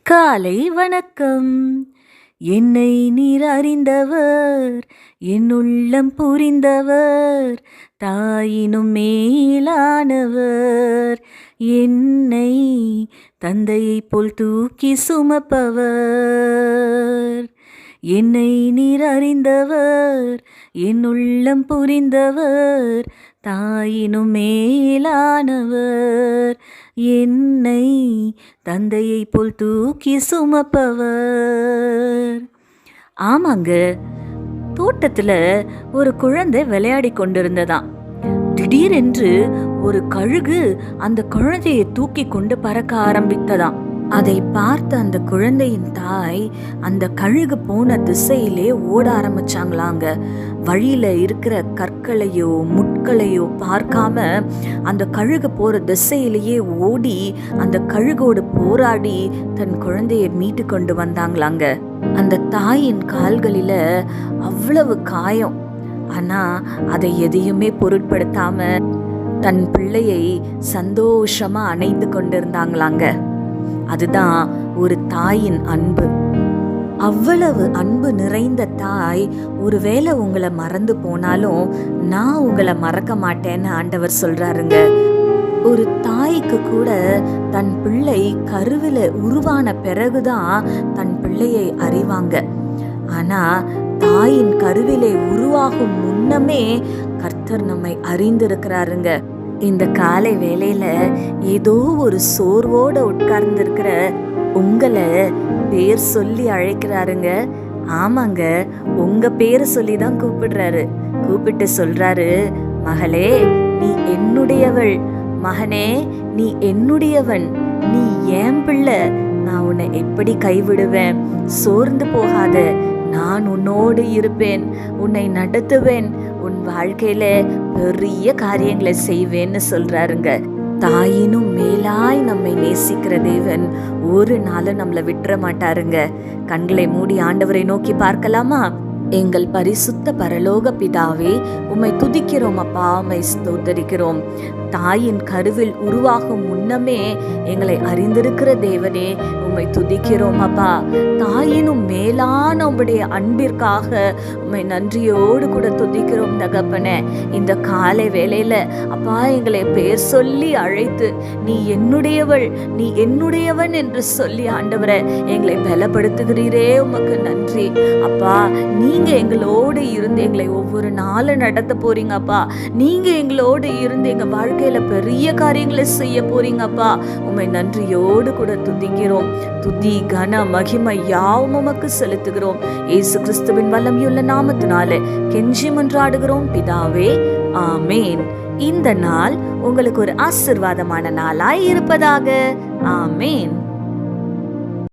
காலை வணக்கம். என்னை நீர் அறிந்தவர், என் உள்ளம் புரிந்தவர், தாயினும் மேலானவர், என்னை தந்தையைப் போல் தூக்கி சுமப்பவர். என்னை நீர் அறிந்தவர், என் உள்ளம் புரிந்தவர், தாயினும் மேலானவர், என்னை தந்தையைப் போல் தூக்கி சுமப்பவர். ஆமாங்க, தோட்டத்துல ஒரு குழந்தை விளையாடி கொண்டிருந்ததாம். திடீரென்று ஒரு கழுகு அந்த குழந்தையை தூக்கி கொண்டு பறக்க ஆரம்பித்ததாம். அதை பார்த்த அந்த குழந்தையின் தாய் அந்த கழுகு போன திசையிலே ஓட ஆரம்பிச்சாங்களாங்க. வழியில இருக்கிற கற்களையோ முட்களையோ பார்க்காம அந்த கழுகு போற திசையிலேயே ஓடி அந்த கழுகோடு போராடி தன் குழந்தையை மீட்டு கொண்டு வந்தாங்களாங்க. அந்த தாயின் கால்களில அவ்வளவு காயம். ஆனா அதை எதையுமே பொருட்படுத்தாம தன் பிள்ளையை சந்தோஷமா அணைத்து கொண்டிருந்தாங்களாங்க. அதுதான் ஒரு தாயின் அன்பு. அவ்வளவு அன்பு நிறைந்த தாய் ஒருவேளை உங்களை மறந்து போனாலும் நான் உங்களை மறக்க மாட்டேன்னு ஆண்டவர் சொல்றாருங்க. ஒரு தாய்க்கு கூட தன் பிள்ளை கருவில உருவான பிறகுதான் தன் பிள்ளையை அறிவாங்க. ஆனா தாயின் கருவிலே உருவாகும் முன்னமே கர்த்தர் நம்மை அறிந்திருக்கிறாருங்க. இந்த காலை வேளையில ஏதோ ஒரு சோர்வோட உட்கார்ந்து இருக்கிற உங்களை பேர் சொல்லி அழைக்கிறாருங்க. ஆமாங்க, உங்க பேரை சொல்லி தான் கூப்பிடுறாரு. கூப்பிட்டு சொல்றாரு, மகளே நீ என்னுடையவள், மகனே நீ என்னுடையவன், நீ ஏன் பிள்ளை, நான் உன்னை எப்படி கைவிடுவேன், சோர்ந்து போகாத, நான் உன்னோடு இருப்பேன், உன்னை நடத்துவேன், உன் வாழ்க்கையில பெரிய காரியங்களை செய்வேன்னு சொல்றாருங்க. தாயினும் மேலாய் நம்மை நேசிக்கிற தேவன் ஒரு நாளும் நம்மளை விட்டுற மாட்டாருங்க. கண்களை மூடி ஆண்டவரை நோக்கி பார்க்கலாமா? எங்கள் பரிசுத்த பரலோக பிதாவே, உம்மை துதிக்கிறோம் அப்பா, உம்மை ஸ்தோத்தரிக்கிறோம். தாயின் கருவில் உருவாகும் முன்னமே எங்களை அறிந்திருக்கிற தேவனே, உம்மை துதிக்கிறோம் அப்பா. தாயினும் மேலான உம்முடைய அன்பிற்காக உம்மை நன்றியோடு கூட துதிக்கிறோம் தகப்பனே. இந்த காலை வேளையில அப்பா எங்களை பேர் சொல்லி அழைத்து நீ என்னுடையவள், நீ என்னுடையவன் என்று சொல்லி ஆண்டவரை எங்களை பலப்படுத்துகிறீரே, உமக்கு நன்றி அப்பா. நீங்க எங்களோடு இருந்து எங்களை ஒவ்வொரு நாளும் நடத்த போறீங்க அப்பா. நீங்க எங்களோடு இருந்து எங்க வாழ்க்கையில பெரிய காரியங்களை செய்ய போறீங்க அப்பா. உம்மை நன்றியோடு கூட துதிக்கிறோம். துதி கன மகிமை யாவும் உமக்கு செலுத்துகிறோம். இயேசு கிறிஸ்துவின் வல்லமையுள்ள நாமத்தினாலே கெஞ்சி மன்றாடுகிறோம் பிதாவே, ஆமேன். இந்த நாள் உங்களுக்கு ஒரு ஆசீர்வாதமான நாளாய் இருப்பதாக. ஆமேன்.